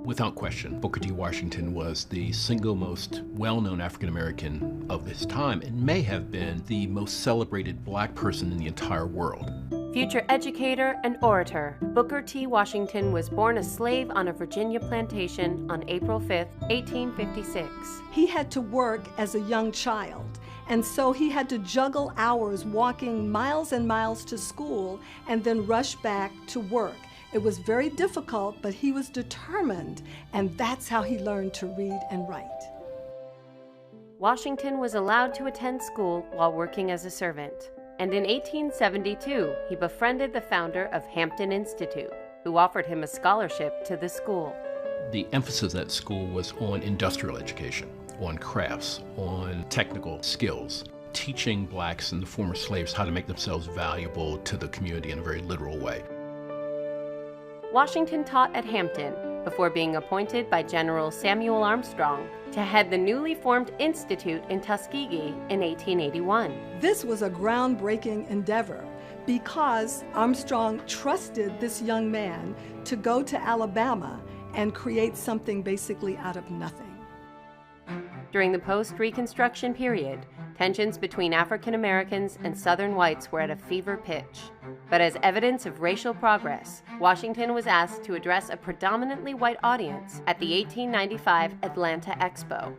Without question, Booker T. Washington was the single most well-known African American of his time and may have been the most celebrated black person in the entire world. Future educator and orator, Booker T. Washington was born a slave on a Virginia plantation on April 5, 1856. He had to work as a young child, and so he had to juggle hours walking miles and miles to school and then rush back to work. It was very difficult, but he was determined, and that's how he learned to read and write. Washington was allowed to attend school while working as a servant, and in 1872, he befriended the founder of Hampton Institute, who offered him a scholarship to the school. The emphasis at school was on industrial education, on crafts, on technical skills, teaching blacks and the former slaves how to make themselves valuable to the community in a very literal way. Washington taught at Hampton before being appointed by General Samuel Armstrong to head the newly formed institute in Tuskegee in 1881. This was a groundbreaking endeavor because Armstrong trusted this young man to go to Alabama and create something basically out of nothing. During the post-Reconstruction period, tensions between African Americans and Southern whites were at a fever pitch. But as evidence of racial progress, Washington was asked to address a predominantly white audience at the 1895 Atlanta Expo.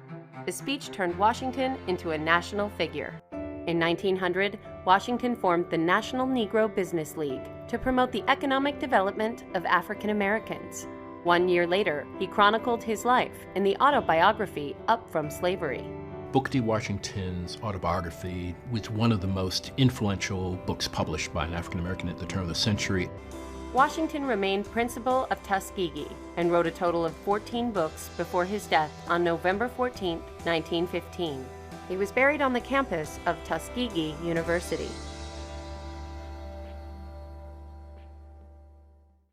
The speech turned Washington into a national figure. In 1900, Washington formed the National Negro Business League to promote the economic development of African Americans. 1 year later, he chronicled his life in the autobiography Up From Slavery. Booker T. Washington's autobiography was one of the most influential books published by an African American at the turn of the century. Washington remained principal of Tuskegee and wrote a total of 14 books before his death on November 14, 1915. He was buried on the campus of Tuskegee University.